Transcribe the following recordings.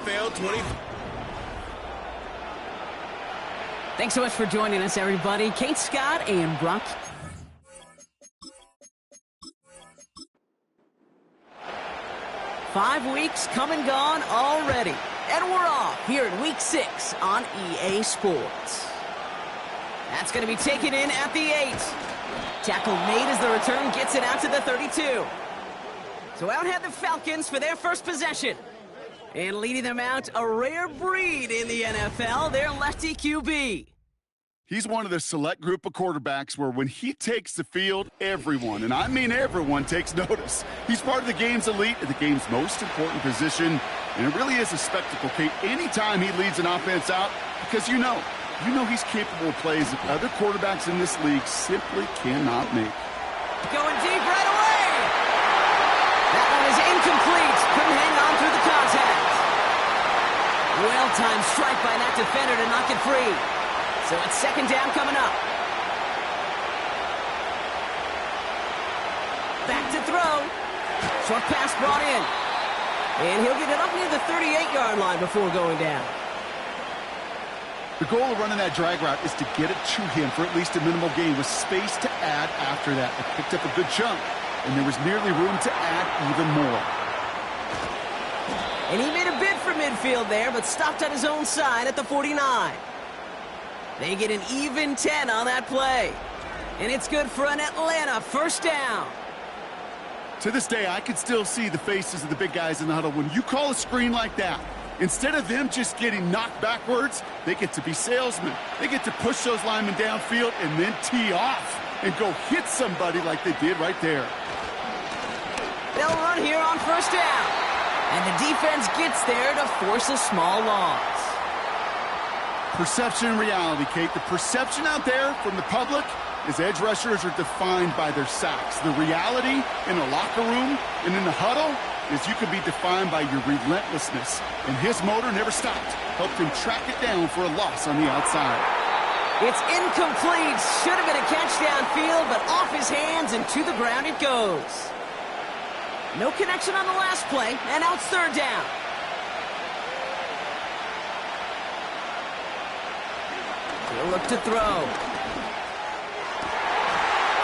NFL 20. Thanks so much for joining us, everybody. Kate Scott and Brock. Five weeks come and gone already. And we're off here in Week 6 on EA Sports. That's going to be taken in at the 8. Tackle made as the return gets it out to the 32. So out head the Falcons for their first possession. And leading them out, a rare breed in the NFL, their lefty QB. He's one of the select group of quarterbacks where when he takes the field, everyone, and I mean everyone, takes notice. He's part of the game's elite and the game's most important position, and it really is a spectacle, Kate, anytime he leads an offense out, because you know he's capable of plays that other quarterbacks in this league simply cannot make. Going deep right away. That one is incomplete. Couldn't hang on through the contact. Well-timed strike by that defender to knock it free. So it's second down coming up. Back to throw. Short pass brought in. And he'll get it up near the 38-yard line before going down. The goal of running that drag route is to get it to him for at least a minimal gain with space to add after that. They picked up a good chunk, and there was nearly room to add even more. And he made a bid for midfield there, but stopped on his own side at the 49. They get an even 10 on that play. And it's good for an Atlanta first down. To this day, I can still see the faces of the big guys in the huddle. When you call a screen like that, instead of them just getting knocked backwards, they get to be salesmen. They get to push those linemen downfield and then tee off and go hit somebody like they did right there. They'll run here on first down. And the defense gets there to force a small loss. Perception and reality, Kate. The perception out there from the public is edge rushers are defined by their sacks. The reality in the locker room and in the huddle is you can be defined by your relentlessness. And his motor never stopped. Helped him track it down for a loss on the outside. It's incomplete. Should have been a catch downfield, but off his hands and to the ground it goes. No connection on the last play, and now it's third down. He'll look to throw.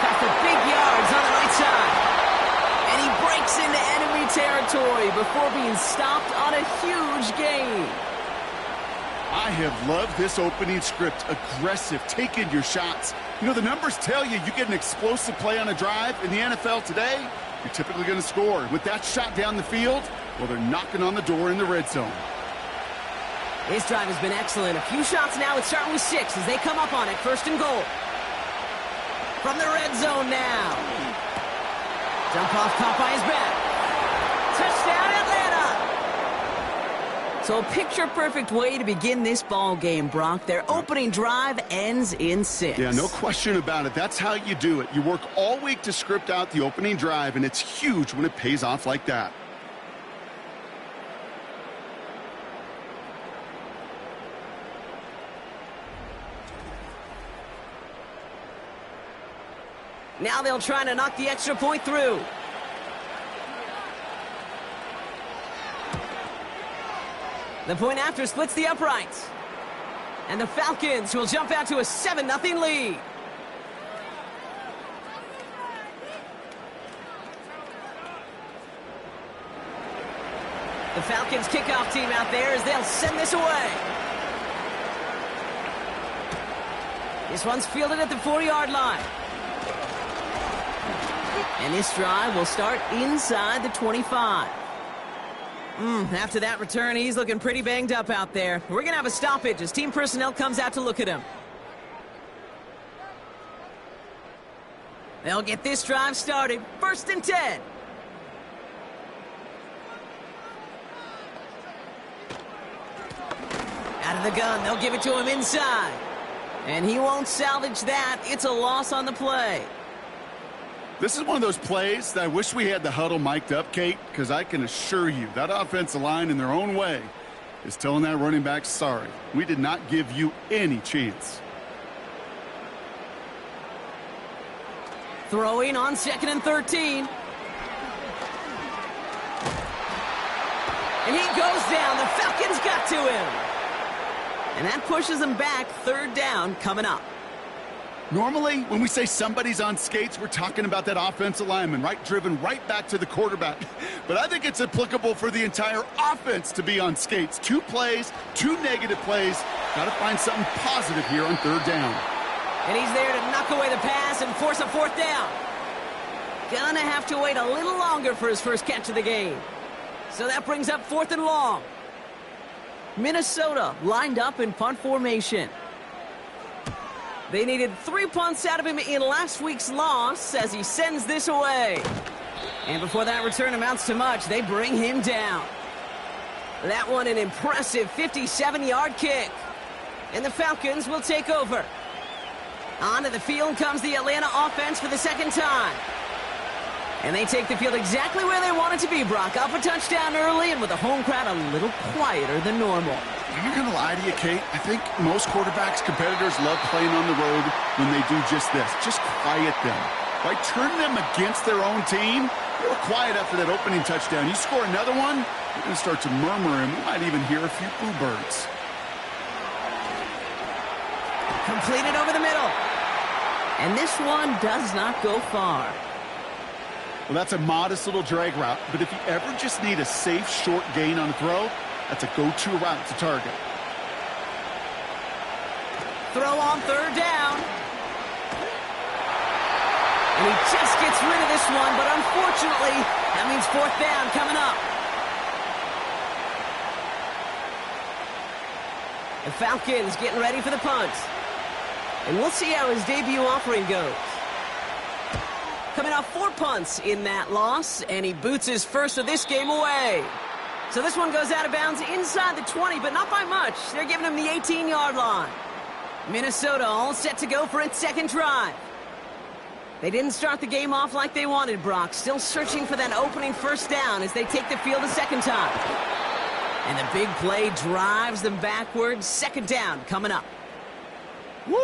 Got the big yards on the right side. And he breaks into enemy territory before being stopped on a huge gain. I have loved this opening script. Aggressive, taking your shots. You know, the numbers tell you get an explosive play on a drive. In the NFL today, you're typically going to score. With that shot down the field, well, they're knocking on the door in the red zone. His drive has been excellent. A few shots now. It's starting with 6 as they come up on it. First and goal. From the red zone now. Dump off caught by his back. Touchdown, Atlanta! So a picture-perfect way to begin this ball game, Brock. Their opening drive ends in 6. Yeah, no question about it. That's how you do it. You work all week to script out the opening drive, and it's huge when it pays off like that. Now they'll try to knock the extra point through. The point after splits the uprights. And the Falcons will jump out to a 7-0 lead. The Falcons kickoff team out there as they'll send this away. This one's fielded at the 40-yard line. And this drive will start inside the 25. After that return, he's looking pretty banged up out there. We're going to have a stoppage as team personnel comes out to look at him. They'll get this drive started. First and 10. Out of the gun, they'll give it to him inside. And he won't salvage that. It's a loss on the play. This is one of those plays that I wish we had the huddle mic'd up, Kate, because I can assure you that offensive line in their own way is telling that running back, sorry, we did not give you any chance. Throwing on 2nd and 13. And he goes down. The Falcons it to him. And that pushes them back. Third down coming up. Normally, when we say somebody's on skates, we're talking about that offensive lineman, right? Driven right back to the quarterback. But I think it's applicable for the entire offense to be on skates. 2 plays, 2 negative plays. Got to find something positive here on third down. And he's there to knock away the pass and force a fourth down. Gonna have to wait a little longer for his first catch of the game. So that brings up 4th and long. Minnesota lined up in punt formation. They needed 3 punts out of him in last week's loss as he sends this away. And before that return amounts to much, they bring him down. That one an impressive 57-yard kick. And the Falcons will take over. Onto the field comes the Atlanta offense for the second time. And they take the field exactly where they want it to be, Brock. Up a touchdown early and with the home crowd a little quieter than normal. I'm not going to lie to you, Kate. I think most quarterbacks, competitors love playing on the road when they do just this. Just quiet them. Right? Turn them against their own team. They were quiet after that opening touchdown. You score another one, you're going to start to murmur, and we might even hear a few boo birds. Completed over the middle. And this one does not go far. Well, that's a modest little drag route, but if you ever just need a safe, short gain on a throw, that's a go-to route to target. Throw on third down. And he just gets rid of this one, but unfortunately, that means 4th down coming up. The Falcons getting ready for the punt. And we'll see how his debut offering goes. Coming off 4 punts in that loss, and he boots his first of this game away. So this one goes out of bounds inside the 20, but not by much. They're giving him the 18-yard line. Minnesota all set to go for its second drive. They didn't start the game off like they wanted, Brock. Still searching for that opening first down as they take the field a second time. And the big play drives them backwards. Second down coming up. Woo!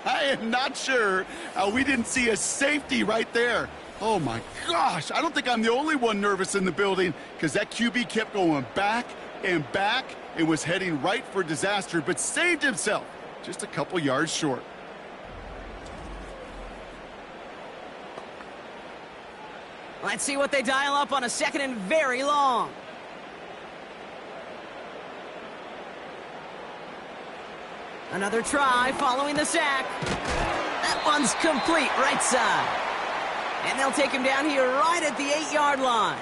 I am not sure how we didn't see a safety right there. Oh, my gosh. I don't think I'm the only one nervous in the building because that QB kept going back and back and was heading right for disaster, but saved himself just a couple yards short. Let's see what they dial up on a second and very long. Another try following the sack. That one's complete, right side. And they'll take him down here right at the 8-yard line.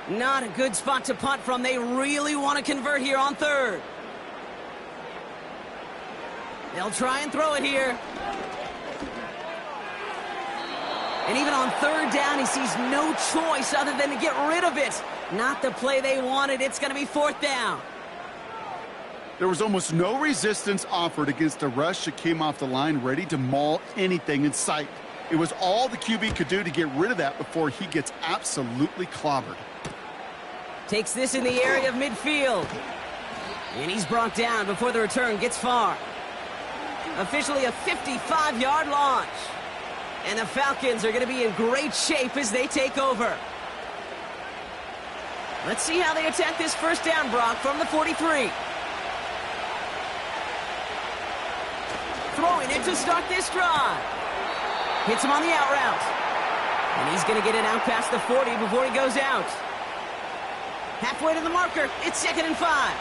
Not a good spot to punt from. They really want to convert here on third. They'll try and throw it here. And even on third down, he sees no choice other than to get rid of it. Not the play they wanted. It's going to be 4th down. There was almost no resistance offered against a rush that came off the line ready to maul anything in sight. It was all the QB could do to get rid of that before he gets absolutely clobbered. Takes this in the area of midfield. And he's brought down before the return gets far. Officially a 55-yard launch. And the Falcons are going to be in great shape as they take over. Let's see how they attack this first down, Brock, from the 43. Throwing it to start this drive. Hits him on the out route. And he's going to get it out past the 40 before he goes out. Halfway to the marker. It's 2nd and 5.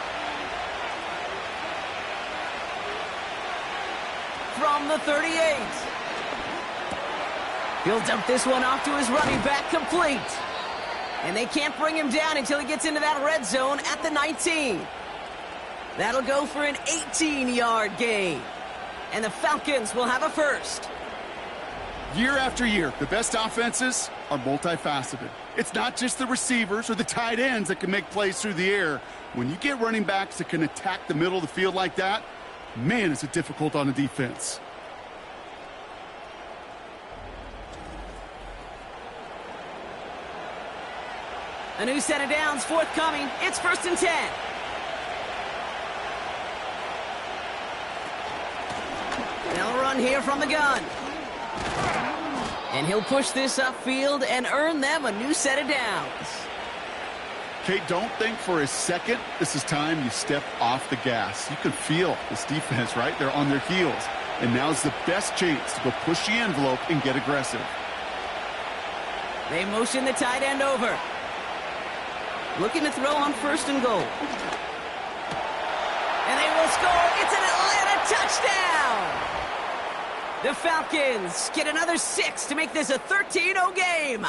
From the 38. He'll dump this one off to his running back, complete. And they can't bring him down until he gets into that red zone at the 19. That'll go for an 18-yard gain. And the Falcons will have a first. Year after year, the best offenses are multifaceted. It's not just the receivers or the tight ends that can make plays through the air. When you get running backs that can attack the middle of the field like that, man, is it difficult on a defense. A new set of downs forthcoming. It's 1st and 10. They'll run here from the gun. And he'll push this upfield and earn them a new set of downs. Kate, don't think for a second this is time you step off the gas. You can feel this defense, right? They're on their heels. And now's the best chance to go push the envelope and get aggressive. They motion the tight end over. Looking to throw on 1st and goal. And they will score. It's an Atlanta touchdown! The Falcons get another 6 to make this a 13-0 game.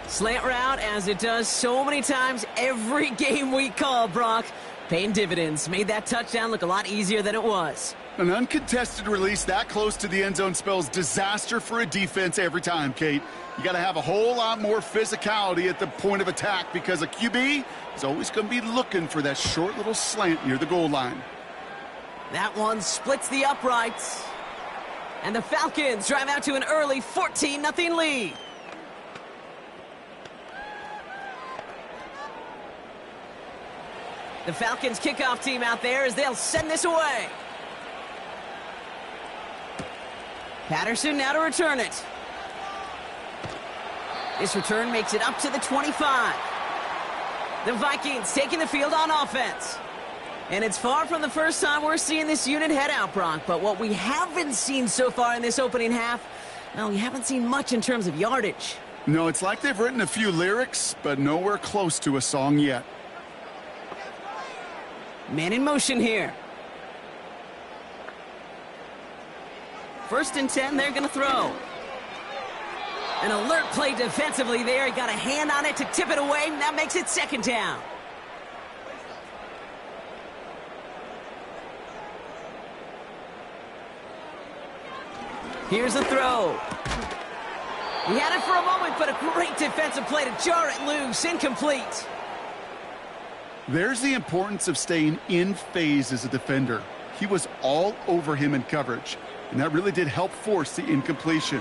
Slant route, as it does so many times every game we call, Brock. Paying dividends. Made that touchdown look a lot easier than it was. An uncontested release that close to the end zone spells disaster for a defense every time, Kate. You got to have a whole lot more physicality at the point of attack because a QB is always going to be looking for that short little slant near the goal line. That one splits the uprights. And the Falcons drive out to an early 14-0 lead. The Falcons kickoff team out there as they'll send this away. Patterson now to return it. This return makes it up to the 25. The Vikings taking the field on offense. And it's far from the first time we're seeing this unit head out, Brock. But what we haven't seen so far in this opening half, well, we haven't seen much in terms of yardage. No, it's like they've written a few lyrics, but nowhere close to a song yet. Man in motion here. 1st and 10, they're going to throw. An alert play defensively there. He got a hand on it to tip it away. That makes it 2nd down. Here's a throw. He had it for a moment, but a great defensive play to jar it loose. Incomplete. There's the importance of staying in phase as a defender. He was all over him in coverage, and that really did help force the incompletion.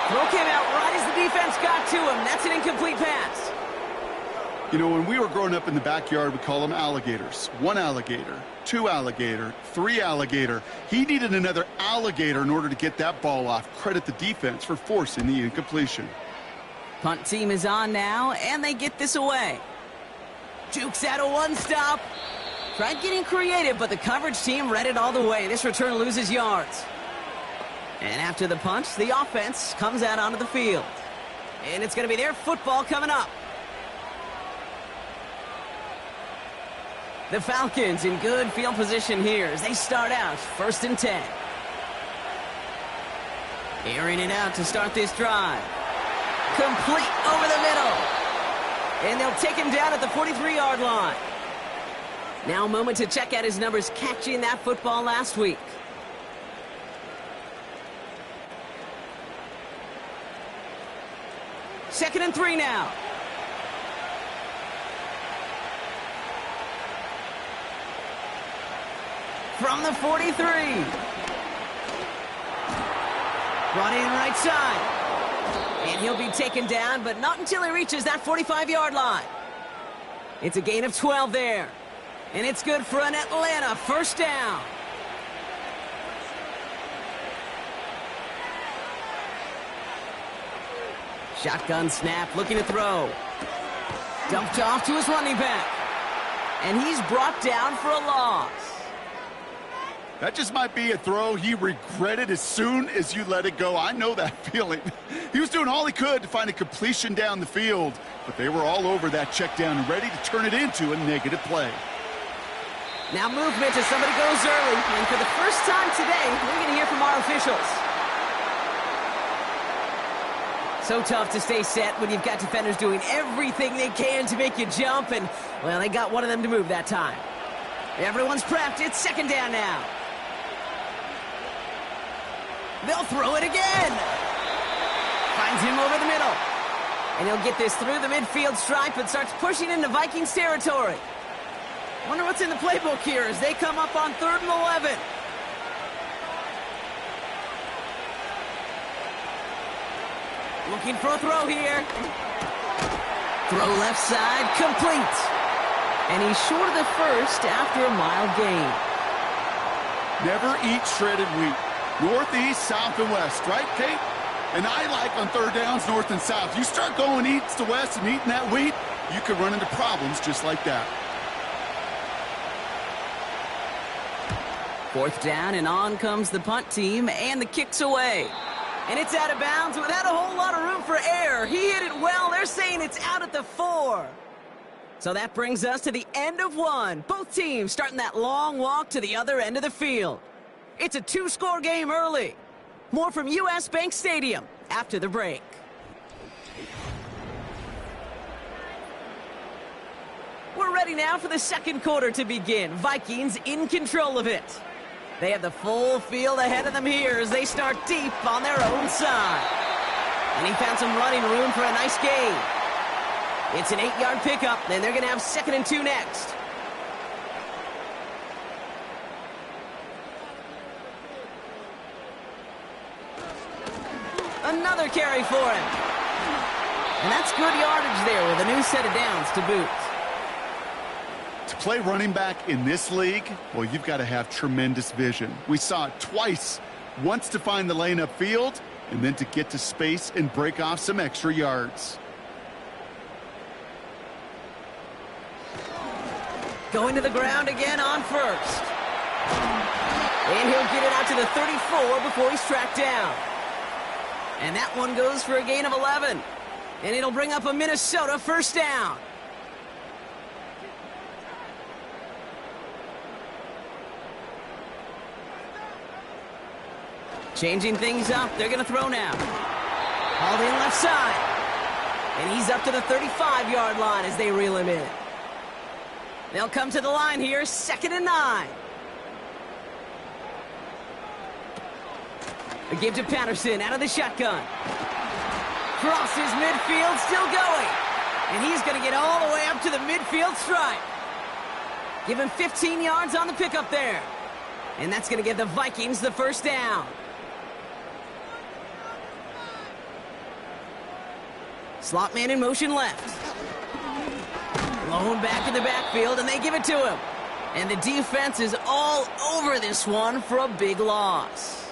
Throw came out right as the defense got to him. That's an incomplete pass. You know, when we were growing up in the backyard, we call them alligators. 1 alligator, 2 alligator, 3 alligator. He needed another alligator in order to get that ball off. Credit the defense for forcing the incompletion. Punt team is on now, and they get this away. Jukes out a 1-stop. Tried getting creative, but the coverage team read it all the way. This return loses yards. And after the punt, the offense comes out onto the field. And it's going to be their football coming up. The Falcons in good field position here as they start out 1st and 10. Airing it out to start this drive. Complete over the middle. And they'll take him down at the 43-yard line. Now a moment to check out his numbers catching that football last week. Second and 3 now. From the 43. Brought in right side. And he'll be taken down, but not until he reaches that 45-yard line. It's a gain of 12 there. And it's good for an Atlanta 1st down. Shotgun snap, looking to throw. Dumped off to his running back. And he's brought down for a loss. That just might be a throw he regretted as soon as you let it go. I know that feeling. He was doing all he could to find a completion down the field, but they were all over that check down and ready to turn it into a negative play. Now movement as somebody goes early, and for the first time today, we're going to hear from our officials. So tough to stay set when you've got defenders doing everything they can to make you jump, and, well, they got one of them to move that time. Everyone's prepped. It's 2nd down now. They'll throw it again. Finds him over the middle. And he'll get this through the midfield stripe and starts pushing into Vikings territory. Wonder what's in the playbook here as they come up on 3rd and 11. Looking for a throw here. Throw left side, complete. And he's short of the first after a mile gain. Never eat shredded wheat. Northeast, south, and west, right, Kate? And I like on third downs, north and south. You start going east to west and eating that wheat, you could run into problems just like that. Fourth down, and on comes the punt team, and the kick's away. And it's out of bounds without a whole lot of room for error. He hit it well. They're saying it's out at the 4. So that brings us to the end of one. Both teams starting that long walk to the other end of the field. It's a 2-score game early. More from U.S. Bank Stadium after the break. We're ready now for the second quarter to begin. Vikings in control of it. They have the full field ahead of them here as they start deep on their own side. And he found some running room for a nice gain. It's an 8-yard pickup, and they're going to have 2nd and 2 next. Another carry for him. And that's good yardage there with a new set of downs to boot. To play running back in this league, well, you've got to have tremendous vision. We saw it twice. Once to find the lane upfield, and then to get to space and break off some extra yards. Going to the ground again on first. And he'll get it out to the 34 before he's tracked down. And that one goes for a gain of 11. And it'll bring up a Minnesota first down. Changing things up. They're going to throw now. Hauled in left side. And he's up to the 35-yard line as they reel him in. They'll come to the line here, 2nd and 9. A give to Patterson out of the shotgun. Crosses midfield, still going. And he's going to get all the way up to the midfield stripe. Give him 15 yards on the pickup there. And that's going to give the Vikings the first down. Slot man in motion left. Blown back in the backfield, and they give it to him. And the defense is all over this one for a big loss.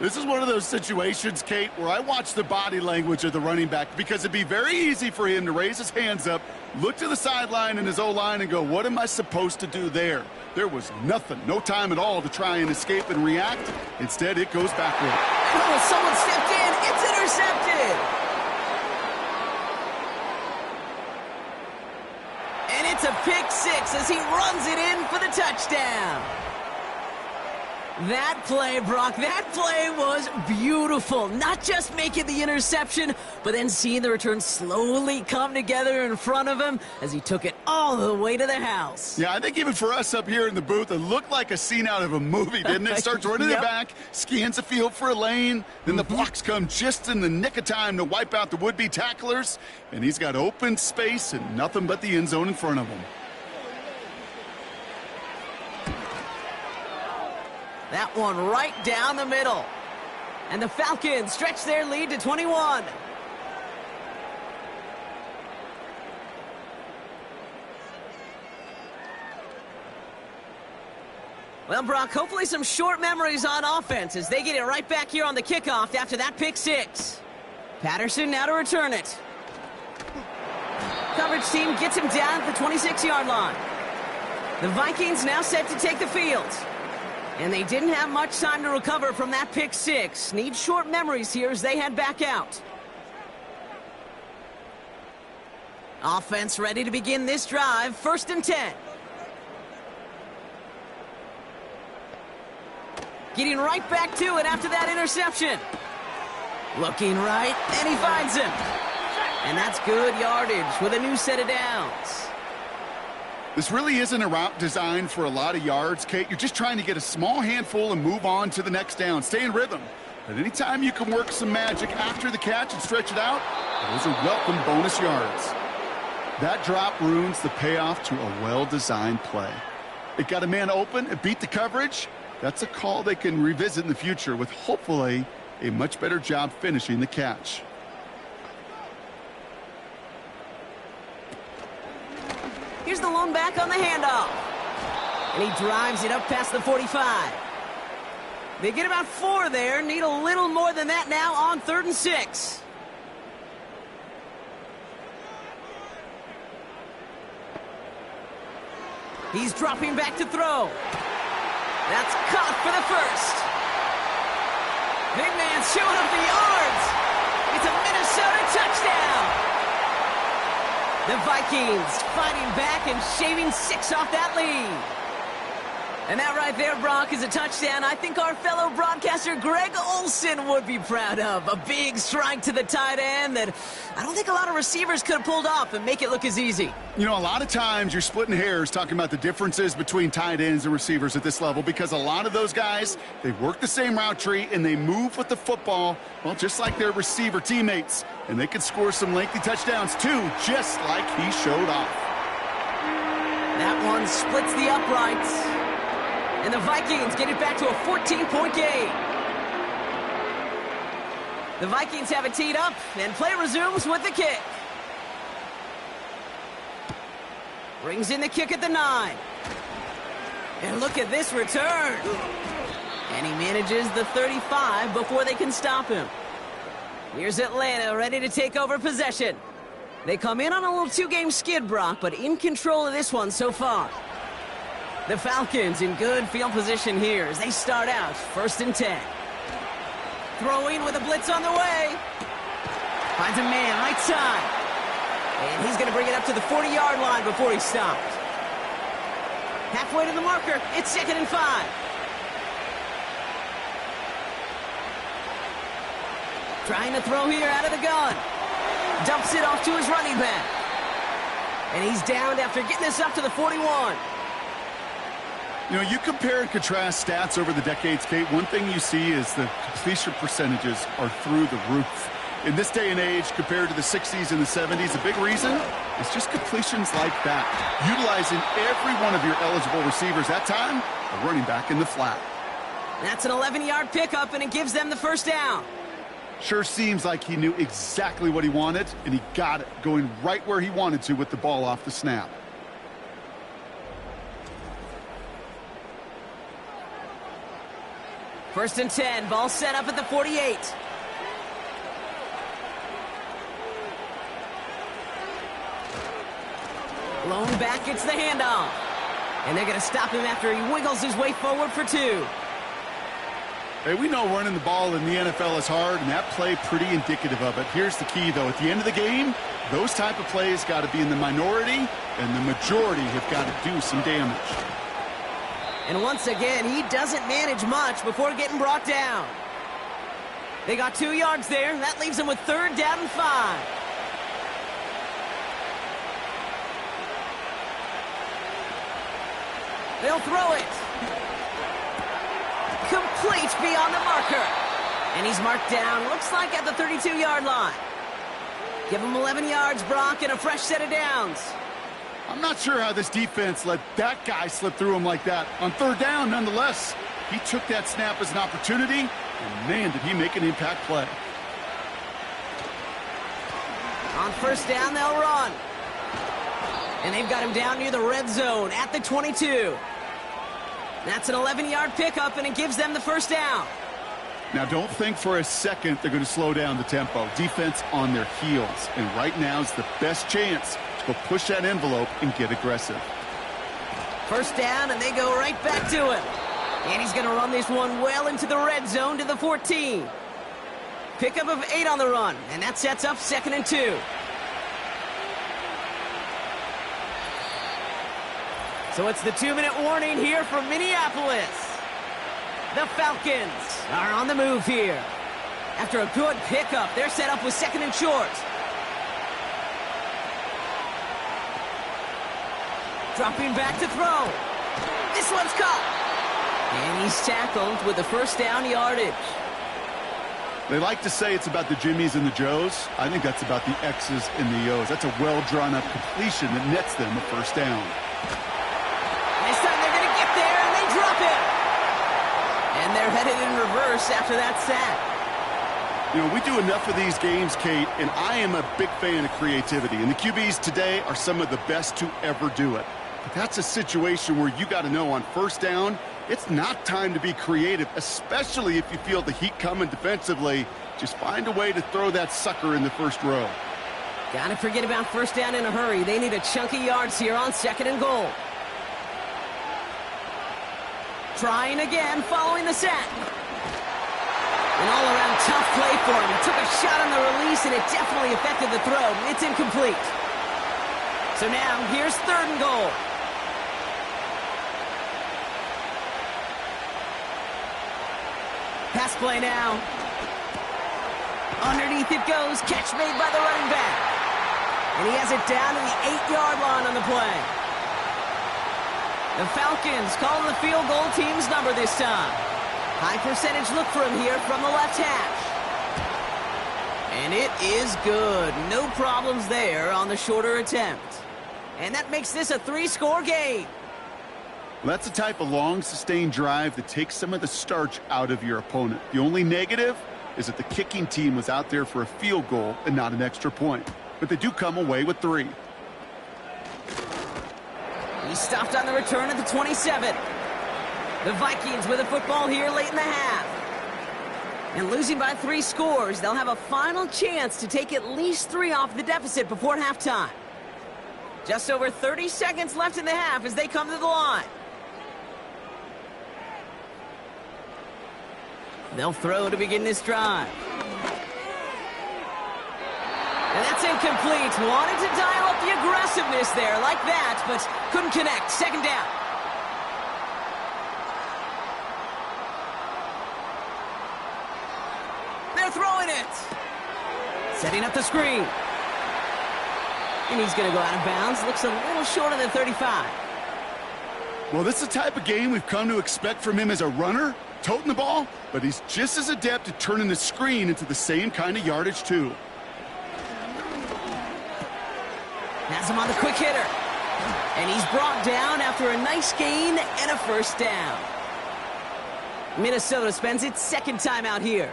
This is one of those situations, Kate, where I watch the body language of the running back because it'd be very easy for him to raise his hands up, look to the sideline in his O-line and go, what am I supposed to do there? There was nothing, no time at all to try and escape and react. Instead, it goes backward. Oh, someone stepped in. It's intercepted. And it's a pick 6 as he runs it in for the touchdown. That play, Brock, that play was beautiful. Not just making the interception, but then seeing the return slowly come together in front of him as he took it all the way to the house. Yeah, I think even for us up here in the booth, it looked like a scene out of a movie, didn't it? Starts running it back, scans the field for a lane, then the blocks come just in the nick of time to wipe out the would-be tacklers, and he's got open space and nothing but the end zone in front of him. That one right down the middle. And the Falcons stretch their lead to 21. Well, Brock, hopefully some short memories on offense as they get it right back here on the kickoff after that pick 6. Patterson now to return it. Coverage team gets him down at the 26-yard line. The Vikings now set to take the field. And they didn't have much time to recover from that pick 6. Need short memories here as they head back out. Offense ready to begin this drive. 1st and 10. Getting right back to it after that interception. Looking right, and he finds him. And that's good yardage with a new set of downs. This really isn't a route designed for a lot of yards, Kate. You're just trying to get a small handful and move on to the next down. Stay in rhythm. But anytime you can work some magic after the catch and stretch it out, those are welcome bonus yards. That drop ruins the payoff to a well-designed play. It got a man open, it beat the coverage. That's a call they can revisit in the future with hopefully a much better job finishing the catch. Here's the lone back on the handoff. And he drives it up past the 45. They get about 4 there. Need a little more than that now on 3rd and 6. He's dropping back to throw. That's caught for the first. Big man showing up the yards. It's a Minnesota touchdown. The Vikings fighting back and shaving 6 off that lead. And that right there, Brock, is a touchdown I think our fellow broadcaster Greg Olsen would be proud of. A big strike to the tight end that I don't think a lot of receivers could have pulled off and make it look as easy. You know, a lot of times you're splitting hairs talking about the differences between tight ends and receivers at this level because a lot of those guys, they work the same route tree and they move with the football, well, just like their receiver teammates. And they can score some lengthy touchdowns, too, just like he showed off. That one splits the uprights. And the Vikings get it back to a 14-point game. The Vikings have it teed up, and play resumes with the kick. Brings in the kick at the 9. And look at this return. And he manages the 35 before they can stop him. Here's Atlanta ready to take over possession. They come in on a little 2-game skid, Brock, but in control of this one so far. The Falcons in good field position here as they start out 1st and 10. Throwing with a blitz on the way. Finds a man right side. And he's going to bring it up to the 40-yard line before he's stopped. Halfway to the marker, it's 2nd and 5. Trying to throw here out of the gun. Dumps it off to his running back. And he's downed after getting this up to the 41. You know, you compare and contrast stats over the decades, Kate. One thing you see is the completion percentages are through the roof. In this day and age, compared to the 60s and the 70s, a big reason is just completions like that. Utilizing every one of your eligible receivers that time, a running back in the flat. That's an 11-yard pickup, and it gives them the 1st down. Sure seems like he knew exactly what he wanted, and he got it, going right where he wanted to with the ball off the snap. First and 10, ball set up at the 48. Blown back, it's the handoff. And they're going to stop him after he wiggles his way forward for 2. Hey, we know running the ball in the NFL is hard, and that play pretty indicative of it. Here's the key, though. At the end of the game, those type of plays got to be in the minority, and the majority have got to do some damage. And once again, he doesn't manage much before getting brought down. They got 2 yards there. That leaves them with 3rd down and 5. They'll throw it. Complete beyond the marker. And he's marked down, looks like at the 32-yard line. Give him 11 yards, Brock, and a fresh set of downs. I'm not sure how this defense let that guy slip through him like that. On 3rd down, nonetheless, he took that snap as an opportunity, and man, did he make an impact play. On 1st down, they'll run. And they've got him down near the red zone at the 22. That's an 11-yard pickup, and it gives them the 1st down. Now, don't think for a second they're going to slow down the tempo. Defense on their heels, and right now is the best chance to go push that envelope and get aggressive. 1st down, and they go right back to him. And he's going to run this one well into the red zone to the 14. Pickup of 8 on the run, and that sets up 2nd and 2. So it's the 2-minute warning here from Minneapolis. The Falcons are on the move here. After a good pickup, they're set up with 2nd and short. Dropping back to throw. This one's caught. And he's tackled with the 1st down yardage. They like to say it's about the Jimmies and the Joes. I think that's about the X's and the O's. That's a well-drawn-up completion that nets them a 1st down. This time they're going to get there, and they drop it. And they're headed in reverse after that sack. You know, we do enough of these games, Kate, and I am a big fan of creativity. And the QBs today are some of the best to ever do it. But that's a situation where you got to know on 1st down, It's not time to be creative, especially if you feel the heat coming defensively. Just find a way to throw that sucker in the first row. Gotta forget about first down in a hurry. They need a chunky yards here on 2nd and goal. Trying again following the sack. An all-around tough play for him. He took a shot on the release, and it definitely affected the throw. It's incomplete. So now, here's 3rd and goal. Pass play now. Underneath it goes. Catch made by the running back. And he has it down to the 8-yard line on the play. The Falcons calling the field goal team's number this time. High percentage look for him here from the left hash. And it is good. No problems there on the shorter attempt. And that makes this a 3-score game. That's the type of long, sustained drive that takes some of the starch out of your opponent. The only negative is that the kicking team was out there for a field goal and not an extra point. But they do come away with 3. He stopped on the return at the 27. The Vikings with the football here late in the half. And losing by 3 scores, they'll have a final chance to take at least 3 off the deficit before halftime. Just over 30 seconds left in the half as they come to the line. They'll throw to begin this drive. And that's incomplete. Wanted to dial up the aggressiveness there like that, but couldn't connect. 2nd down. They're throwing it. Setting up the screen. And he's going to go out of bounds. Looks a little shorter than 35. Well, this is the type of game we've come to expect from him as a runner, toting the ball, but he's just as adept at turning the screen into the same kind of yardage, too. Has him on the quick hitter. And he's brought down after a nice gain and a 1st down. Minnesota spends its 2nd time out here.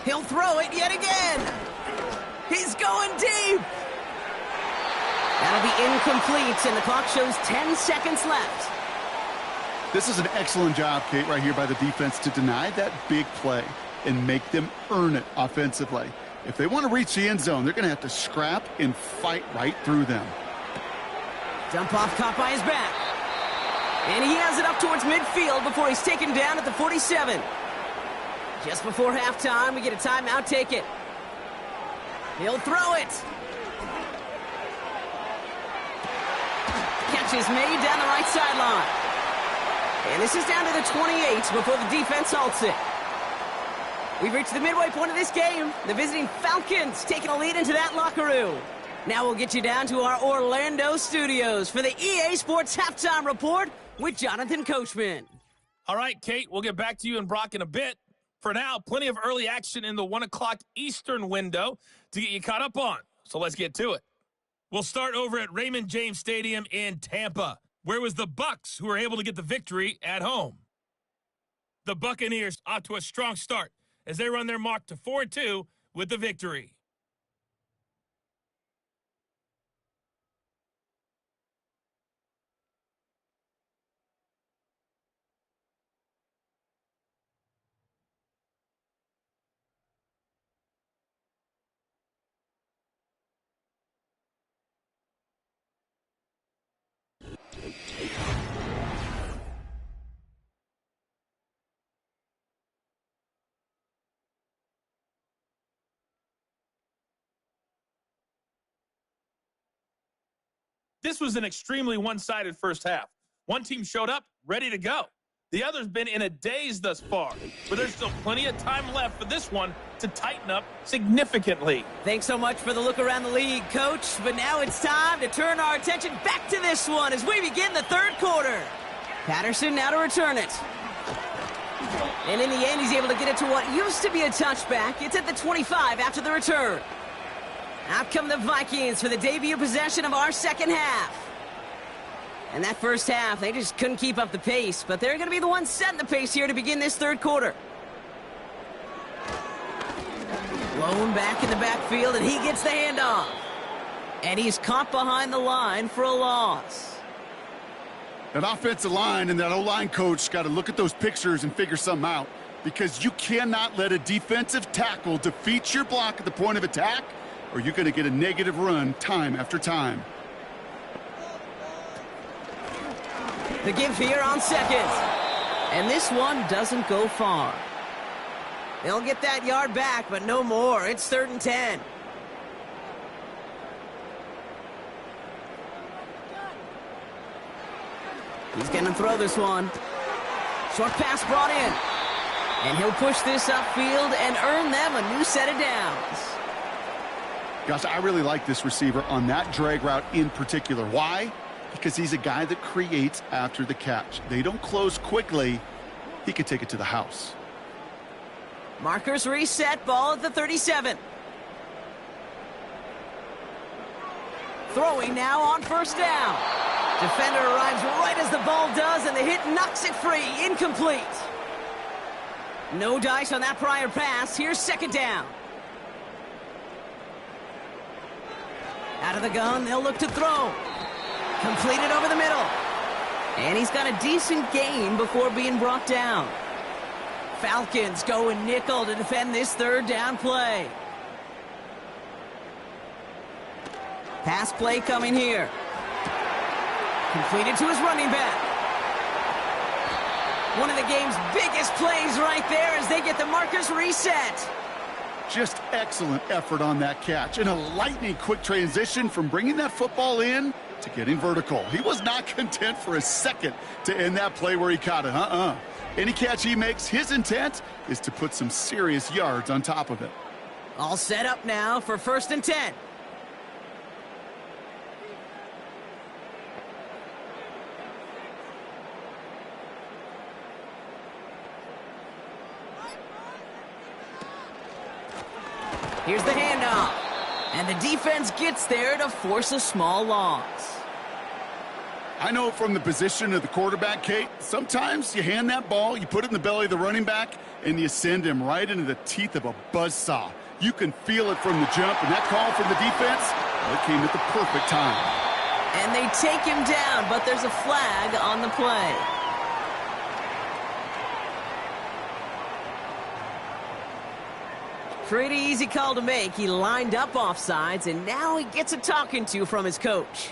He'll throw it yet again. He's going deep. That'll be incomplete, and the clock shows 10 seconds left. This is an excellent job, Kate, right here by the defense to deny that big play and make them earn it offensively. If they want to reach the end zone, they're going to have to scrap and fight right through them. Dump off caught by his back. And he has it up towards midfield before he's taken down at the 47. Just before halftime, we get a timeout. Take it. He'll throw it. Catch is made down the right sideline. And this is down to the 28 before the defense halts it. We've reached the midway point of this game. The visiting Falcons taking a lead into that locker room. Now we'll get you down to our Orlando studios for the EA Sports Halftime Report with Jonathan Coachman. All right, Kate, we'll get back to you and Brock in a bit. For now, plenty of early action in the 1 o'clock Eastern window to get you caught up on. So let's get to it. We'll start over at Raymond James Stadium in Tampa, where it was the Bucs who were able to get the victory at home. The Buccaneers off to a strong start as they run their mark to 4-2 with the victory. This was an extremely one-sided first half. One team showed up, ready to go. The other's been in a daze thus far, but there's still plenty of time left for this one to tighten up significantly. Thanks so much for the look around the league, Coach. But now it's time to turn our attention back to this one as we begin the 3rd quarter. Patterson now to return it. And in the end, he's able to get it to what used to be a touchback. It's at the 25 after the return. Out come the Vikings for the debut possession of our 2nd half. And that first half, they just couldn't keep up the pace, but they're going to be the ones setting the pace here to begin this 3rd quarter. Blown back in the backfield, and he gets the handoff. And he's caught behind the line for a loss. That offensive line and that O-line coach got to look at those pictures and figure something out, because you cannot let a defensive tackle defeat your block at the point of attack, or you're going to get a negative run time after time. The give here on second. And this one doesn't go far. They'll get that yard back, but no more. It's 3rd and 10. He's going to throw this one. Short pass brought in. And he'll push this upfield and earn them a new set of downs. Gosh, I really like this receiver on that drag route in particular. Why? Because he's a guy that creates after the catch. They don't close quickly. He could take it to the house. Markers reset, ball at the 37. Throwing now on 1st down. Defender arrives right as the ball does, and the hit knocks it free. Incomplete. No dice on that prior pass. Here's 2nd down. Out of the gun, they'll look to throw. Completed over the middle. And he's got a decent gain before being brought down. Falcons going nickel to defend this 3rd down play. Pass play coming here. Completed to his running back. One of the game's biggest plays right there as they get the markers reset. Just excellent effort on that catch, and a lightning quick transition from bringing that football in to getting vertical. He was not content for a second to end that play where he caught it. Any catch he makes, his intent is to put some serious yards on top of it. All set up now for 1st and 10. Here's the handoff. And the defense gets there to force a small loss. I know from the position of the quarterback, Kate, sometimes you hand that ball, you put it in the belly of the running back, and you send him right into the teeth of a buzzsaw. You can feel it from the jump, and that call from the defense, well, it came at the perfect time. And they take him down, but there's a flag on the play. Pretty easy call to make. He lined up offsides, and now he gets a talking to from his coach.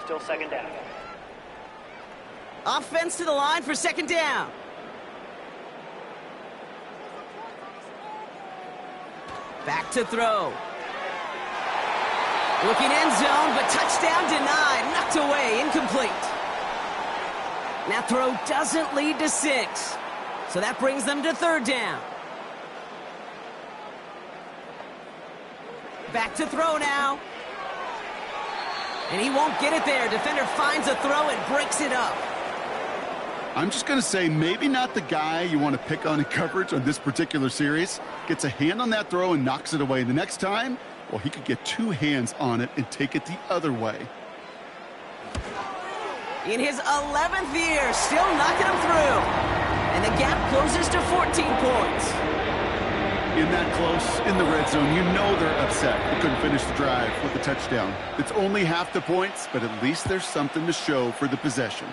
Still 2nd down. Offense to the line for 2nd down. Back to throw. Looking end zone, but touchdown denied. Knocked away, incomplete. That throw doesn't lead to 6. So that brings them to 3rd down. Back to throw now. And he won't get it there. Defender finds a throw and breaks it up. I'm just going to say maybe not the guy you want to pick on in coverage on this particular series. Gets a hand on that throw and knocks it away. The next time, well, he could get 2 hands on it and take it the other way. In his 11th year, still knocking him through. And the gap closes to 14 points. In that close, in the red zone, you know they're upset. They couldn't finish the drive with a touchdown. It's only half the points, but at least there's something to show for the possession.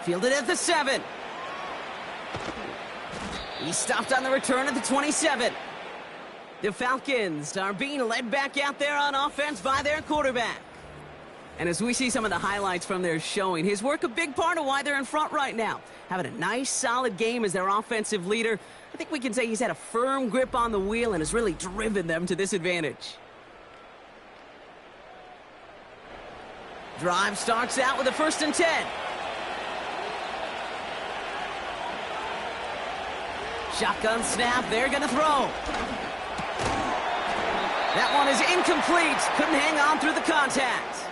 Fielded at the 7. He stopped on the return at the 27. The Falcons are being led back out there on offense by their quarterback. And as we see some of the highlights from their showing, his work a big part of why they're in front right now. Having a nice, solid game as their offensive leader. I think we can say he's had a firm grip on the wheel and has really driven them to this advantage. Drive starts out with a 1st and 10. Shotgun snap, they're going to throw. That one is incomplete. Couldn't hang on through the contact.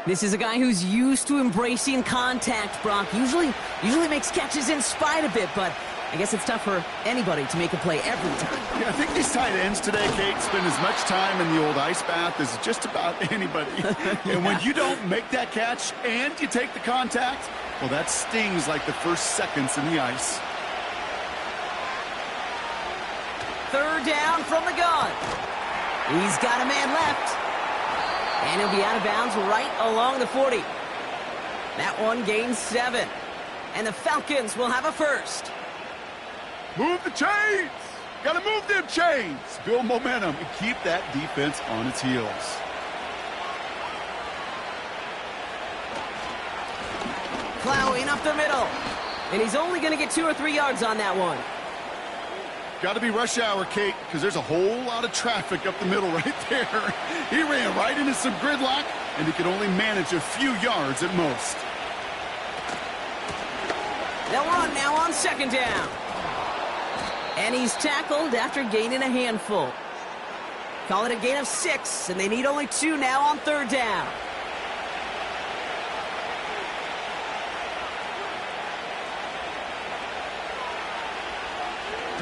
This is a guy who's used to embracing contact, Brock. Usually makes catches in spite of it, but I guess it's tough for anybody to make a play every time. Yeah, I think these tight ends today, Kate, spend as much time in the old ice bath as just about anybody. Yeah. And when you don't make that catch and you take the contact, well, that stings like the first seconds in the ice. 3rd down from the gun. He's got a man left. And he'll be out of bounds right along the 40. That one gains 7. And the Falcons will have a first. Move the chains! Gotta move them chains! Build momentum and keep that defense on its heels. Plowing up the middle. And he's only going to get 2 or 3 yards on that one. Got to be rush hour, Kate, because there's a whole lot of traffic up the middle right there. He ran right into some gridlock, and he could only manage a few yards at most. They'll run now on second down. And he's tackled after gaining a handful. Call it a gain of 6, and they need only 2 now on third down.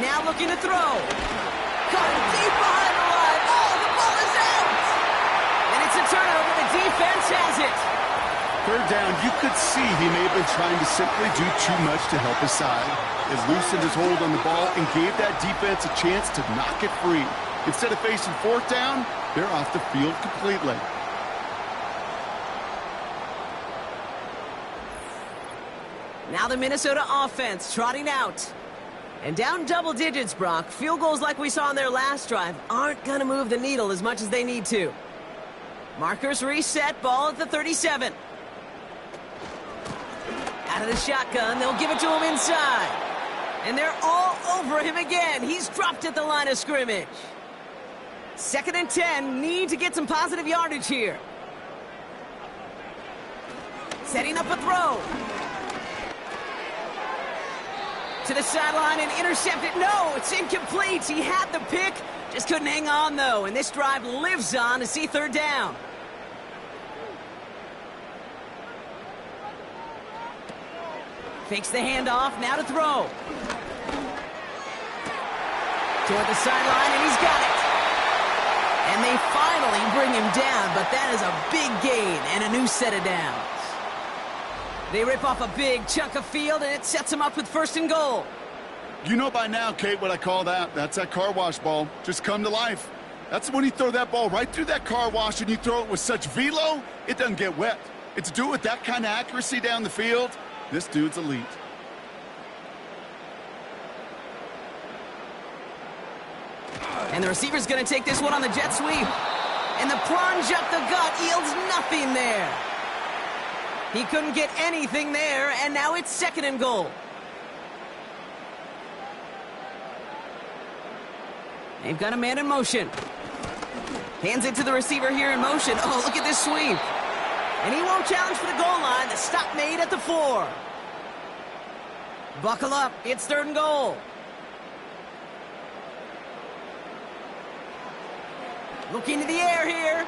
Now looking to throw. Caught him deep behind the line. Oh, the ball is out! And it's a turnover. The defense has it. Third down, you could see he may have been trying to simply do too much to help his side. It loosened his hold on the ball and gave that defense a chance to knock it free. Instead of facing fourth down, they're off the field completely. Now the Minnesota offense trotting out. And down double digits, Brock. Field goals like we saw on their last drive aren't going to move the needle as much as they need to. Markers reset, ball at the 37. Out of the shotgun, they'll give it to him inside. And they're all over him again. He's dropped at the line of scrimmage. 2nd and 10, need to get some positive yardage here. Setting up a throw. To the sideline and intercepted. No, it's incomplete. He had the pick, just couldn't hang on, though. And this drive lives on to see third down. Fakes the handoff, now to throw. Toward the sideline, and he's got it. And they finally bring him down, but that is a big gain and a new set of downs. They rip off a big chunk of field, and it sets them up with 1st and goal. You know by now, Kate, what I call that. That's that car wash ball. Just come to life. That's when you throw that ball right through that car wash and you throw it with such velo, it doesn't get wet. And to do it with that kind of accuracy down the field, this dude's elite. And the receiver's going to take this one on the jet sweep. And the plunge up the gut yields nothing there. He couldn't get anything there, and now it's 2nd and goal. They've got a man in motion. Hands it to the receiver here in motion. Oh, look at this sweep. And he won't challenge for the goal line. The stop made at the 4. Buckle up. It's 3rd and goal. Looking to the air here.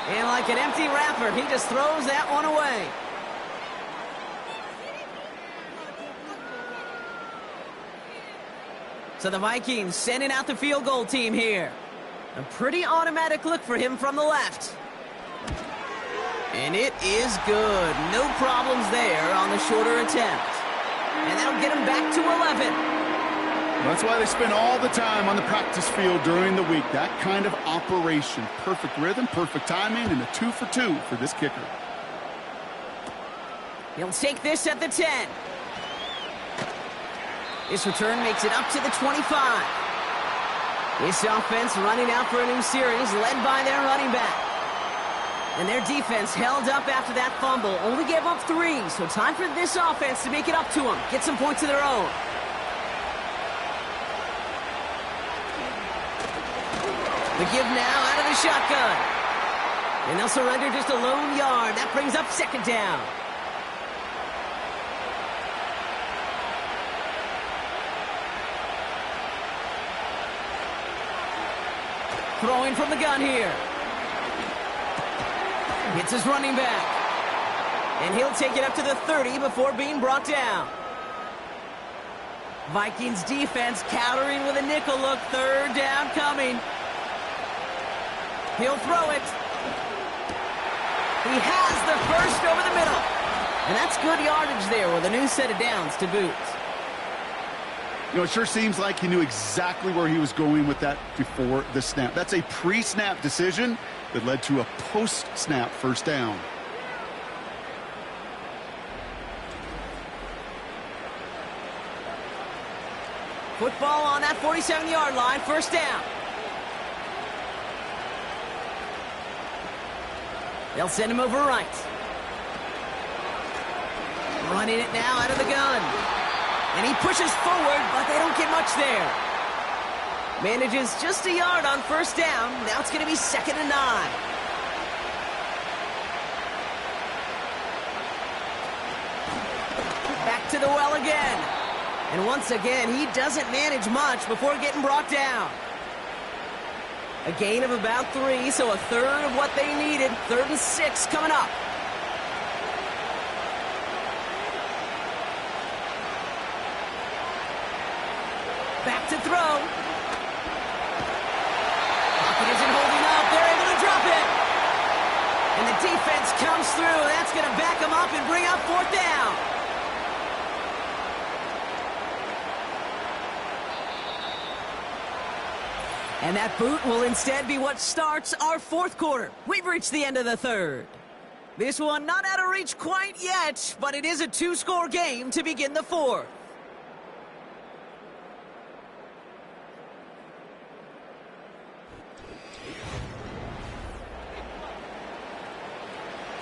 And like an empty wrapper, he just throws that one away. So the Vikings sending out the field goal team here. A pretty automatic look for him from the left. And it is good. No problems there on the shorter attempt. And that'll get him back to 11. That's why they spend all the time on the practice field during the week. That kind of operation. Perfect rhythm, perfect timing, and a 2 for 2 for this kicker. He'll take this at the 10. This return makes it up to the 25. This offense running out for a new series, led by their running back. And their defense held up after that fumble. Only gave up 3, so time for this offense to make it up to them. Get some points of their own. The give now out of the shotgun. And they'll surrender just a lone yard. That brings up 2nd down. Throwing from the gun here. Hits his running back. And he'll take it up to the 30 before being brought down. Vikings defense countering with a nickel look. 3rd down coming. He'll throw it. He has the first over the middle. And that's good yardage there with a new set of downs to boot. You know, it sure seems like he knew exactly where he was going with that before the snap. That's a pre-snap decision that led to a post-snap first down. Football on that 47-yard line, first down. They'll send him over right. Running it now out of the gun. And he pushes forward, but they don't get much there. Manages just a yard on first down. Now it's going to be 2nd and 9. Back to the well again. And once again, he doesn't manage much before getting brought down. A gain of about 3, so a third of what they needed. 3rd and 6 coming up. Back to throw. Pocket isn't holding up. They're able to drop it. And the defense comes through. That's going to back them up and bring up 4th down. And that boot will instead be what starts our 4th quarter. We've reached the end of the 3rd. This one not out of reach quite yet, but it is a 2-score game to begin the 4th.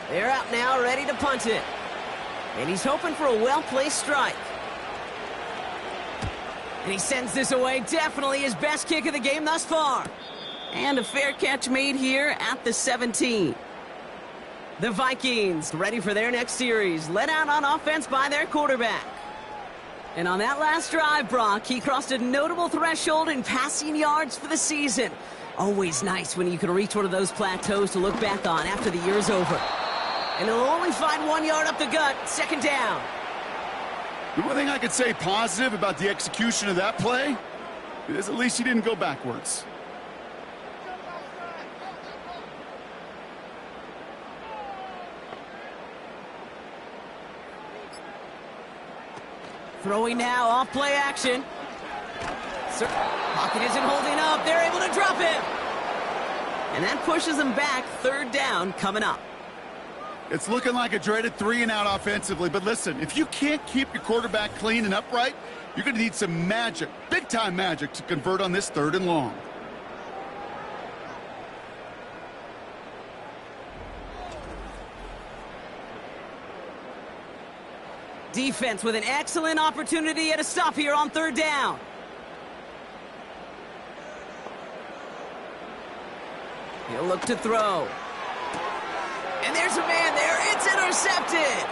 They're out now, ready to punt it. And he's hoping for a well-placed strike. And he sends this away. Definitely his best kick of the game thus far. And a fair catch made here at the 17. The Vikings ready for their next series. Led out on offense by their quarterback. And on that last drive, Brock, he crossed a notable threshold in passing yards for the season. Always nice when you can reach one of those plateaus to look back on after the year's over. And he'll only find 1 yard up the gut. 2nd down. The one thing I could say positive about the execution of that play is at least he didn't go backwards. Throwing now, off play action. Pocket isn't holding up. They're able to drop him. And that pushes them back. 3rd down coming up. It's looking like a dreaded 3-and-out offensively, but listen, if you can't keep your quarterback clean and upright, you're going to need some magic, big-time magic, to convert on this 3rd and long. Defense with an excellent opportunity at a stop here on 3rd down. He'll look to throw. And there's a man there. It's intercepted.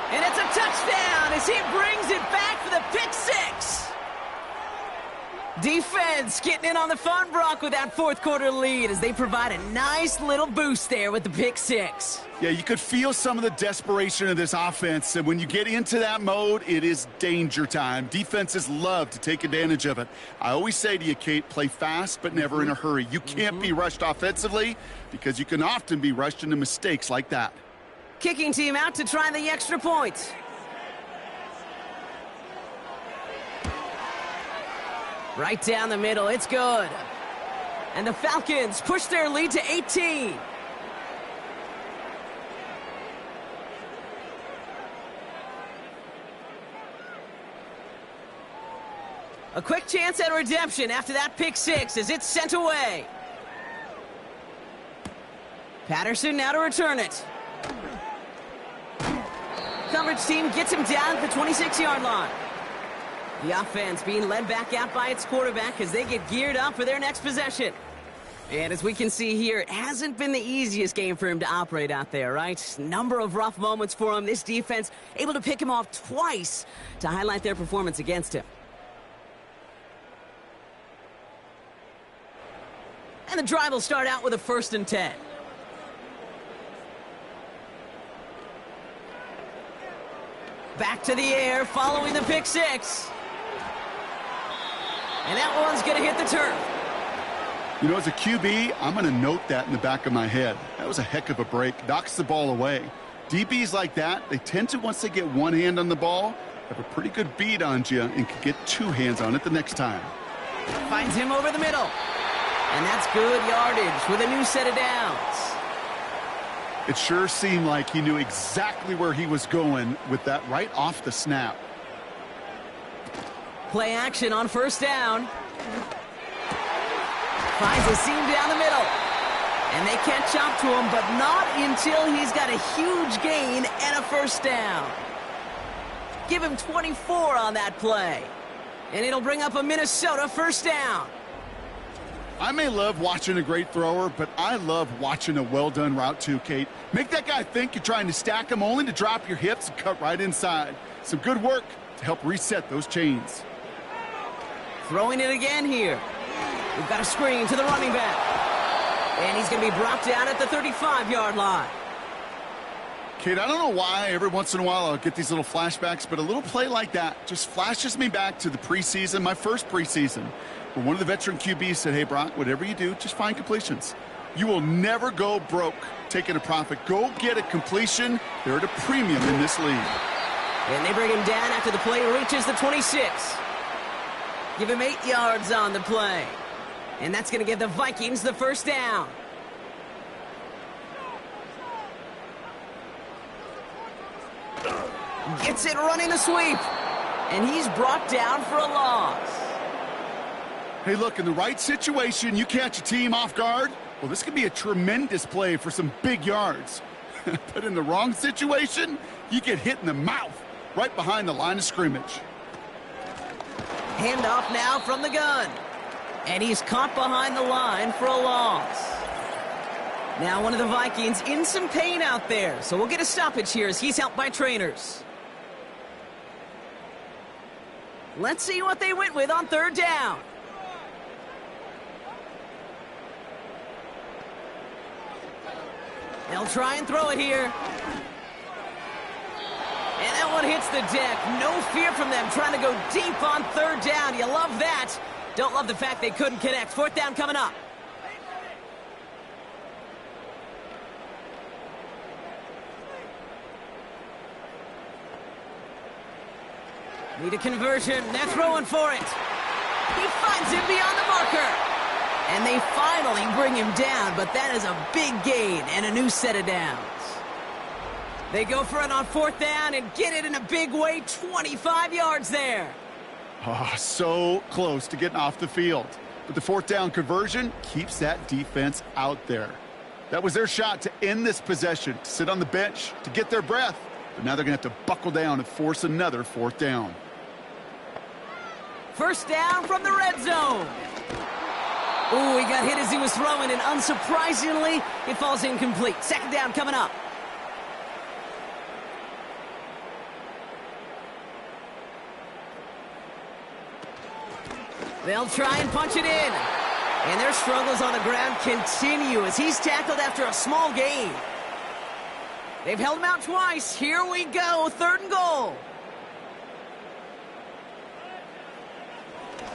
And it's a touchdown as he brings it back for the pick 6. Defense getting in on the fun, Brock, with that 4th quarter lead as they provide a nice little boost there with the pick 6. Yeah, you could feel some of the desperation of this offense, and when you get into that mode, it is danger time. Defenses love to take advantage of it. I always say to you, Kate, play fast but never in a hurry. You can't be rushed offensively because you can often be rushed into mistakes like that. Kicking team out to try the extra point. Right down the middle, it's good. And the Falcons push their lead to 18. A quick chance at redemption after that pick 6 as it's sent away. Patterson now to return it. Coverage team gets him down at the 26-yard line. The offense being led back out by its quarterback as they get geared up for their next possession. And as we can see here, it hasn't been the easiest game for him to operate out there, right? Number of rough moments for him. This defense able to pick him off twice to highlight their performance against him. And the drive will start out with a 1st and 10. Back to the air following the pick 6. And that one's going to hit the turf. You know, as a QB, I'm going to note that in the back of my head. That was a heck of a break. Knocks the ball away. DBs like that, they tend to, once they get one hand on the ball, have a pretty good beat on you and can get two hands on it the next time. Finds him over the middle. And that's good yardage with a new set of downs. It sure seemed like he knew exactly where he was going with that right off the snap. Play action on first down. Finds a seam down the middle. And they catch up to him, but not until he's got a huge gain and a first down. Give him 24 on that play. And it'll bring up a Minnesota first down. I may love watching a great thrower, but I love watching a well-done route too, Kate. Make that guy think you're trying to stack him only to drop your hips and cut right inside. Some good work to help reset those chains. Throwing it again here. We've got a screen to the running back. And he's going to be brought down at the 35-yard line. Kate, I don't know why every once in a while I'll get these little flashbacks, but a little play like that just flashes me back to the preseason, my first preseason, where one of the veteran QBs said, hey, Brock, whatever you do, just find completions. You will never go broke taking a profit. Go get a completion. They're at a premium in this league. And they bring him down after the play reaches the 26. Give him 8 yards on the play. And that's going to give the Vikings the first down. Gets it running the sweep. And he's brought down for a loss. Hey, look, in the right situation, you catch a team off guard. Well, this could be a tremendous play for some big yards. But in the wrong situation, you get hit in the mouth right behind the line of scrimmage. Handoff now from the gun. And he's caught behind the line for a loss. Now one of the Vikings in some pain out there. So we'll get a stoppage here as he's helped by trainers. Let's see what they went with on third down. They'll try and throw it here. And that one hits the deck. No fear from them trying to go deep on third down. You love that. Don't love the fact they couldn't connect. Fourth down coming up. Need a conversion. They're throwing for it. He finds him beyond the marker. And they finally bring him down, but that is a big gain and a new set of downs. They go for it on fourth down and get it in a big way. 25 yards there. Oh, so close to getting off the field. But the fourth down conversion keeps that defense out there. That was their shot to end this possession, to sit on the bench, to get their breath. But now they're going to have to buckle down and force another fourth down. First down from the red zone. Ooh, he got hit as he was throwing, and unsurprisingly, it falls incomplete. Second down coming up. They'll try and punch it in. And their struggles on the ground continue as he's tackled after a small gain. They've held him out twice. Here we go, third and goal.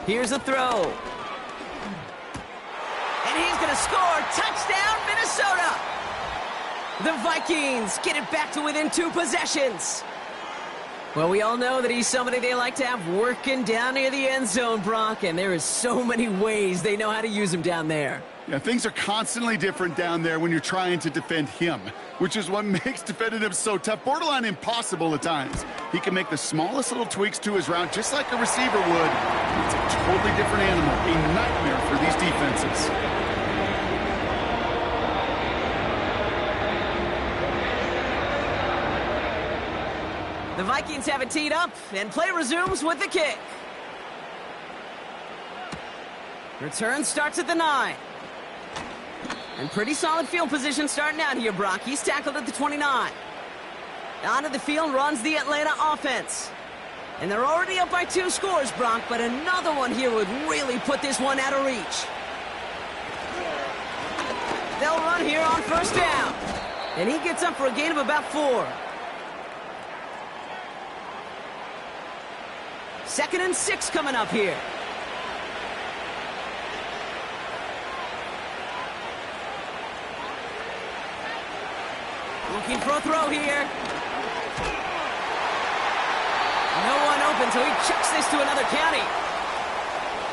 Here's a throw. And he's going to score. Touchdown, Minnesota. The Vikings get it back to within 2 possessions. Well, we all know that he's somebody they like to have working down near the end zone, Brock, and there is so many ways they know how to use him down there. Yeah, things are constantly different down there when you're trying to defend him, which is what makes defending him so tough, borderline impossible at times. He can make the smallest little tweaks to his route just like a receiver would. It's a totally different animal, a nightmare for these defenses. The Vikings have it teed up, and play resumes with the kick. Return starts at the 9. And pretty solid field position starting out here, Brock. He's tackled at the 29. Onto the field runs the Atlanta offense. And they're already up by 2 scores, Brock, but another one here would really put this one out of reach. They'll run here on first down. And he gets up for a gain of about 4. Second and 6 coming up here. Looking for a throw here. No open, so he chucks this to another county.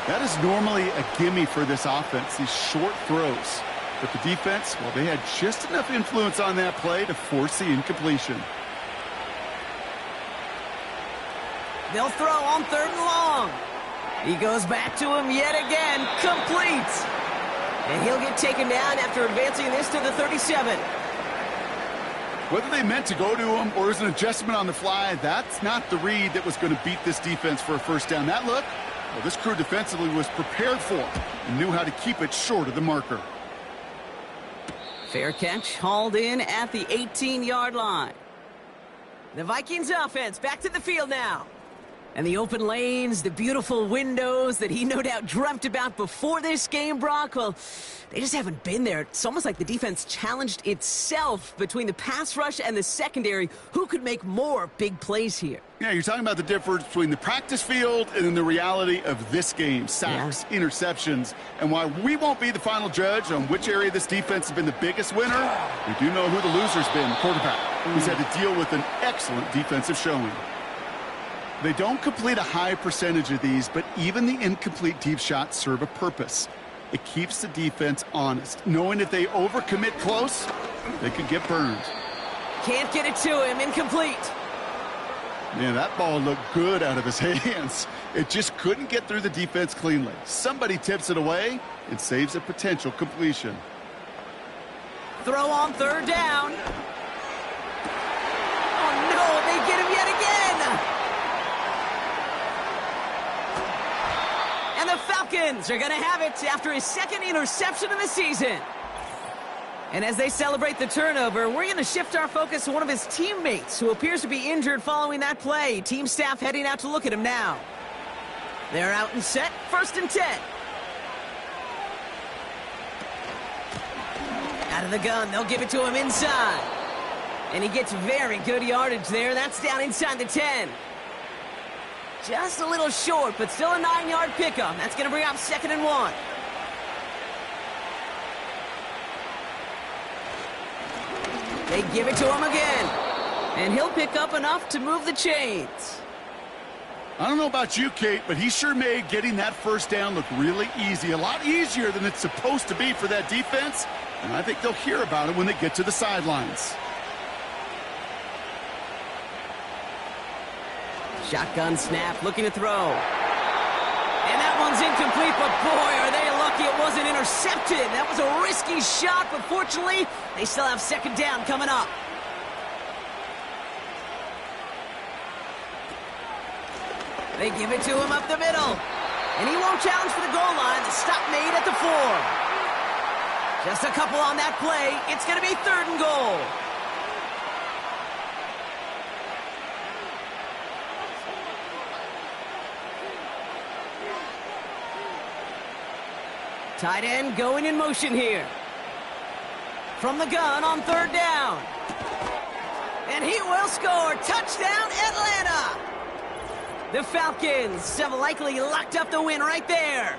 That is normally a gimme for this offense, these short throws. But the defense, well, they had just enough influence on that play to force the incompletion. They'll throw on 3rd and long. He goes back to him yet again, complete. And he'll get taken down after advancing this to the 37. Whether they meant to go to him or as an adjustment on the fly, that's not the read that was going to beat this defense for a first down. That look, well, this crew defensively was prepared for and knew how to keep it short of the marker. Fair catch, hauled in at the 18-yard line. The Vikings offense back to the field now. And the open lanes, the beautiful windows that he no doubt dreamt about before this game, Brock, well, they just haven't been there. It's almost like the defense challenged itself between the pass rush and the secondary. Who could make more big plays here? Yeah, you're talking about the difference between the practice field and then the reality of this game. Sacks, interceptions, and while we won't be the final judge on which area this defense has been the biggest winner, we do know who the loser's been, the quarterback, who's had to deal with an excellent defensive showing. They don't complete a high percentage of these, but even the incomplete deep shots serve a purpose. It keeps the defense honest, knowing if they overcommit close, they could get burned. Can't get it to him, incomplete. Man, that ball looked good out of his hands. It just couldn't get through the defense cleanly. Somebody tips it away and saves a potential completion. Throw on 3rd down. Oh, no, they get him yet again. And the Falcons are going to have it after his 2nd interception of the season. And as they celebrate the turnover, we're going to shift our focus to one of his teammates who appears to be injured following that play. Team staff heading out to look at him now. They're out and set, 1st and 10. Out of the gun, they'll give it to him inside. And he gets very good yardage there. That's down inside the 10. Just a little short, but still a 9-yard pickup. That's going to bring up 2nd and 1. They give it to him again. And he'll pick up enough to move the chains. I don't know about you, Kate, but he sure made getting that 1st down look really easy. A lot easier than it's supposed to be for that defense. And I think they'll hear about it when they get to the sidelines. Shotgun snap, looking to throw. And that one's incomplete, but boy, are they lucky it wasn't intercepted. That was a risky shot, but fortunately, they still have 2nd down coming up. They give it to him up the middle. And he won't challenge for the goal line. The stop made at the 4. Just a couple on that play. It's going to be 3rd and goal. Tight end going in motion here. From the gun on 3rd down. And he will score. Touchdown, Atlanta. The Falcons have likely locked up the win right there.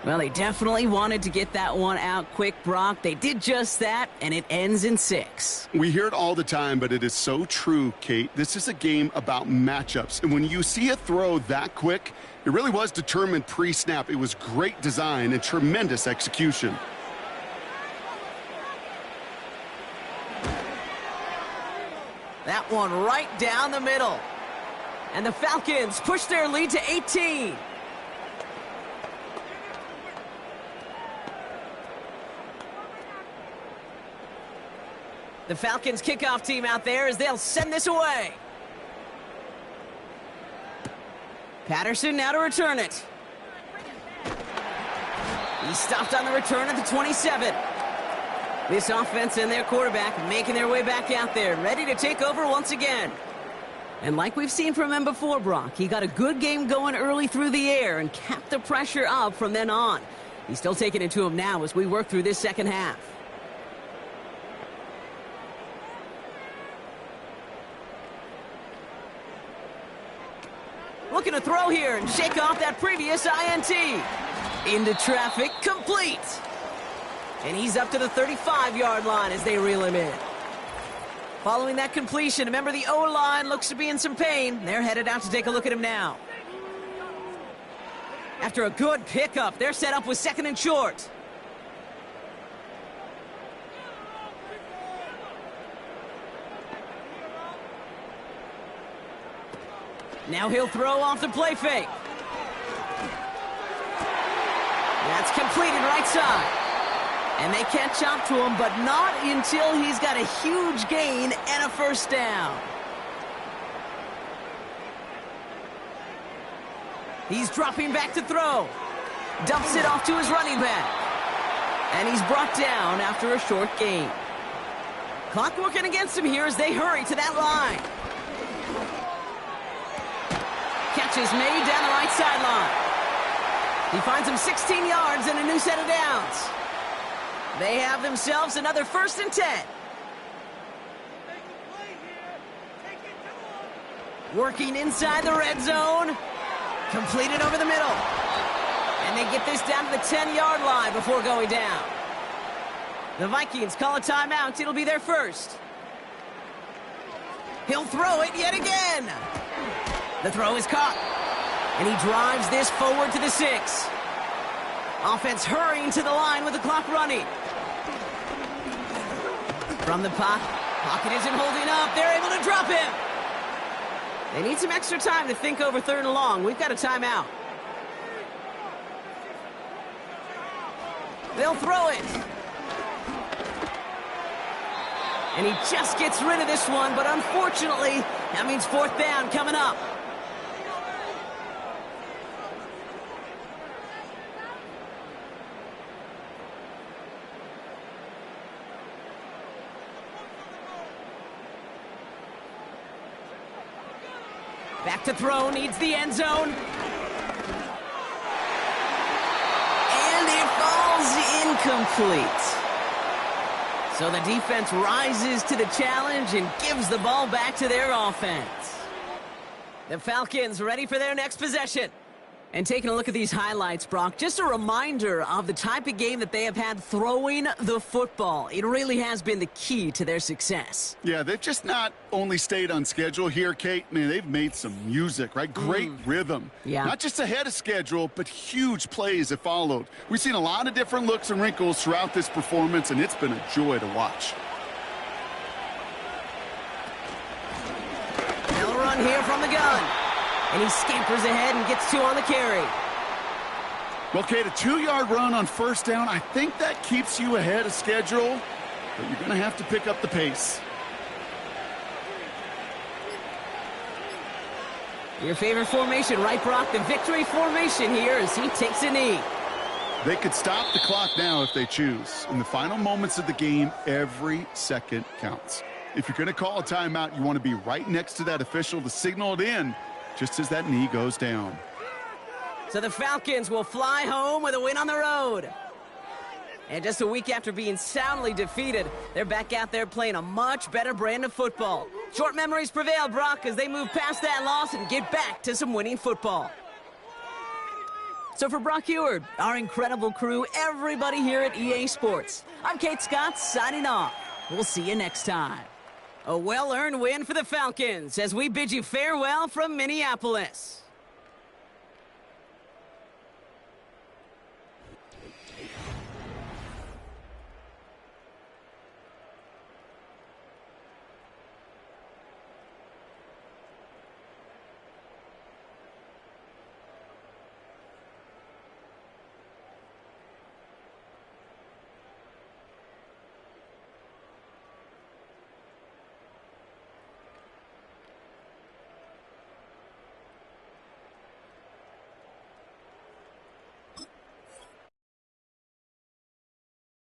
Well, they definitely wanted to get that one out quick, Brock. They did just that, and it ends in 6. We hear it all the time, but it is so true, Kate. This is a game about matchups. And when you see a throw that quick, it really was determined pre-snap. It was great design and tremendous execution. That one right down the middle. And the Falcons push their lead to 18. The Falcons kickoff team out there as they'll send this away. Patterson now to return it. He stopped on the return at the 27. This offense and their quarterback making their way back out there, ready to take over once again. And like we've seen from him before, Brock, he got a good game going early through the air and kept the pressure up from then on. He's still taking it to him now as we work through this second half. Looking to throw here and shake off that previous INT. Into traffic, complete. And he's up to the 35-yard line as they reel him in. Following that completion, a member of the O-line looks to be in some pain. They're headed out to take a look at him now. After a good pickup, they're set up with 2nd and short. Now he'll throw off the play fake. That's completed right side. And they catch up to him, but not until he's got a huge gain and a first down. He's dropping back to throw. Dumps it off to his running back. And he's brought down after a short gain. Clock working against him here as they hurry to that line. Catch is made down the right sideline. He finds him 16 yards and a new set of downs. They have themselves another 1st and 10. Working inside the red zone. Completed over the middle. And they get this down to the 10-yard line before going down. The Vikings call a timeout. It'll be their first. He'll throw it yet again. The throw is caught. And he drives this forward to the 6. Offense hurrying to the line with the clock running. From the pocket isn't holding up. They're able to drop him. They need some extra time to think over 3rd and long. We've got a timeout. They'll throw it. And he just gets rid of this one, but unfortunately, that means 4th down coming up. Back to throw, needs the end zone. And it falls incomplete. So the defense rises to the challenge and gives the ball back to their offense. The Falcons ready for their next possession. And taking a look at these highlights, Brock, just a reminder of the type of game that they have had throwing the football. It really has been the key to their success. Yeah, they've just not only stayed on schedule here, Kate. Man, they've made some music, right? Great rhythm. Yeah. Not just ahead of schedule, but huge plays have followed. We've seen a lot of different looks and wrinkles throughout this performance, and it's been a joy to watch. They'll run here from the gun. And he scampers ahead and gets 2 on the carry. Well, Kate, a 2-yard run on 1st down, I think that keeps you ahead of schedule, but you're going to have to pick up the pace. Your favorite formation, right, Brock? The victory formation here as he takes a knee. They could stop the clock now if they choose. In the final moments of the game, every second counts. If you're going to call a timeout, you want to be right next to that official to signal it in just as that knee goes down. So the Falcons will fly home with a win on the road. And just a week after being soundly defeated, they're back out there playing a much better brand of football. Short memories prevail, Brock, as they move past that loss and get back to some winning football. So for Brock Eward, our incredible crew, everybody here at EA Sports, I'm Kate Scott signing off. We'll see you next time. A well-earned win for the Falcons as we bid you farewell from Minneapolis.